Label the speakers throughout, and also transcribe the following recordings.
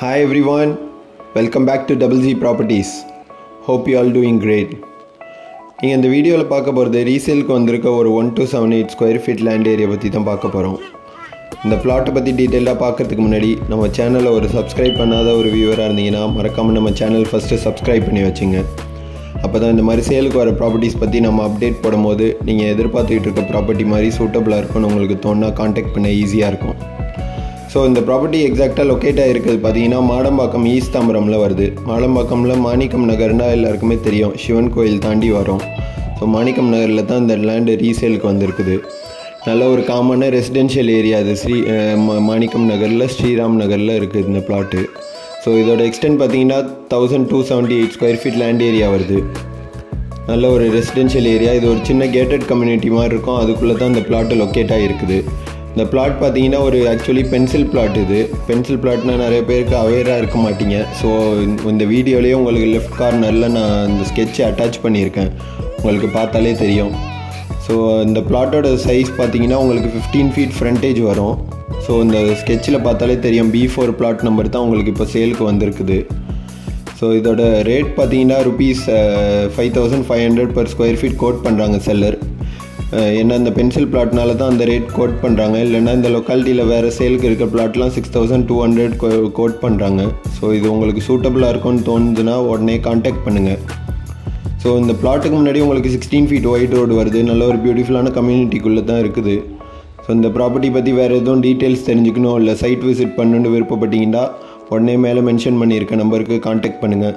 Speaker 1: Hi everyone, welcome back to Double Z Properties. Hope you all doing great. நீங்கள் இந்த வீடியோவில் பார்க்க போகிறது ரீசேலுக்கு வந்திருக்க ஒரு 1278 ஸ்கொயர் ஃபீட் லேண்ட் ஏரியா பற்றி தான் பார்க்க போகிறோம். இந்த பிளாட்டை பற்றி டீட்டெயிலாக பார்க்கறதுக்கு முன்னாடி நம்ம சேனலை ஒரு சப்ஸ்கிரைப் பண்ணாத ஒரு வியூவராக இருந்தீங்கன்னா மறக்காமல் நம்ம சேனல் ஃபஸ்ட்டு சப்ஸ்கிரைப் பண்ணி வச்சுங்க. அப்போ தான் இந்த மாதிரி சேலுக்கு வர ப்ராப்பர்ட்டிஸ் பற்றி நம்ம அப்டேட் போடும்போது நீங்கள் எதிர்பார்த்துக்கிட்டு இருக்க ப்ராப்பர்ட்டி மாதிரி சூட்டபுளாக இருக்கும்னு உங்களுக்கு தோணுனா காண்டாக்ட் பண்ண ஈஸியாக இருக்கும். ஸோ இந்த ப்ராப்பர்ட்டி எக்ஸாக்டாக லொக்கேட்டாக இருக்குது பார்த்தீங்கன்னா மாடம்பாக்கம் ஈஸ்ட் தாம்பரமில் வருது. மாடம்பாக்கமில் மாணிக்கம் நகர்னால் எல்லாருக்குமே தெரியும், சிவன் கோயில் தாண்டி வரும். ஸோ மாணிக்கம் நகரில் தான் இந்த லேண்டு ரீசேலுக்கு வந்திருக்குது. நல்ல ஒரு காமனான ரெசிடென்ஷியல் ஏரியா அது. மாணிக்கம் நகரில் ஸ்ரீராம் நகரில் இருக்குது இந்த பிளாட்டு. ஸோ இதோட எக்ஸ்டென்ட் பார்த்தீங்கன்னா 1278 ஸ்கொயர் ஃபீட் லேண்ட் ஏரியா வருது. நல்ல ஒரு ரெசிடென்ஷியல் ஏரியா. இது ஒரு சின்ன கேட்டட் கம்யூனிட்டி மாதிரி இருக்கும். அதுக்குள்ளே தான் இந்த பிளாட்டு லொக்கேட் ஆகிருக்குது. இந்த பிளாட் பார்த்தீங்கன்னா ஒரு ஆக்சுவலி பென்சில் பிளாட். இது பென்சில் பிளாட்னால் நிறைய பேருக்கு அவேராக இருக்க மாட்டீங்க. ஸோ இந்த வீடியோலேயே உங்களுக்கு லெஃப்ட் கார்னரில் நான் இந்த ஸ்கெட்சை அட்டாச் பண்ணியிருக்கேன், உங்களுக்கு பார்த்தாலே தெரியும். ஸோ இந்த பிளாட்டோட சைஸ் பார்த்தீங்கன்னா உங்களுக்கு 15 ஃபீட் ஃப்ரண்டேஜ் வரும். ஸோ இந்த ஸ்கெட்சில் பார்த்தாலே தெரியும், B4 பிளாட் நம்பர் தான் உங்களுக்கு இப்போ சேலுக்கு வந்திருக்குது. ஸோ இதோட ரேட் பார்த்தீங்கன்னா ₹5500 per ஸ்கொயர் ஃபீட் கோட் பண்ணுறாங்க செல்லர். ஏன்னா இந்த பென்சில் பிளாட்னால தான் அந்த ரேட் கோட் பண்ணுறாங்க. இல்லைன்னா இந்த லொக்காலிட்டியில் வேறு சேலுக்கு இருக்கிற பிளாட்லாம் 6200 கோட் பண்ணுறாங்க. ஸோ இது உங்களுக்கு சூட்டபுளாக இருக்கும்னு தோணுதுன்னா உடனே கான்டாக்ட் பண்ணுங்கள். ஸோ இந்த பிளாட்டுக்கு முன்னாடி உங்களுக்கு 16 ஃபீட் ஒயிட் ரோடு வருது. நல்ல ஒரு பியூட்டிஃபுல்லான கம்யூனிட்டிக்குள்ளே தான் இருக்குது. ஸோ இந்த ப்ராப்பர்ட்டி பற்றி வேறு எதுவும் டீட்டெயில்ஸ் தெரிஞ்சுக்கணும் இல்லை சைட் விசிட் பண்ணணுன்னு விருப்பப்பட்டீங்கன்னா உடனே மேலே மென்ஷன் பண்ணியிருக்க நம்பருக்கு கான்டாக்ட் பண்ணுங்கள்,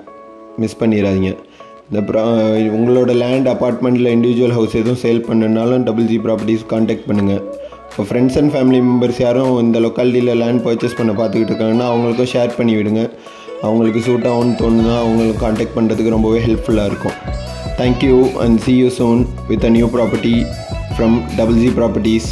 Speaker 1: மிஸ் பண்ணிடாதீங்க. இந்த உங்களோட லேண்ட் அப்பார்ட்மெண்ட்டில் இண்டிவிஜுவல் ஹவுஸ் எதுவும் சேல் பண்ணுனாலும் Double Z ப்ராப்பர்ட்டிஸ் கான்டாக்ட் பண்ணுங்கள். இப்போ ஃப்ரெண்ட்ஸ் அண்ட் ஃபேமிலி மெம்பர்ஸ் யாரும் இந்த லொக்காலிட்டியில் லேண்ட் பர்ச்சேஸ் பண்ண பார்த்துக்கிட்டு இருக்காங்கன்னா அவங்களுக்கும் ஷேர் பண்ணி விடுங்க. அவங்களுக்கு சூட் ஆகும்னு தோணுன்னா அவங்களுக்கு கான்டாக்ட் பண்ணுறதுக்கு ரொம்பவே ஹெல்ப்ஃபுல்லாக இருக்கும். Thank you and see you soon with a new property from Double Z Properties.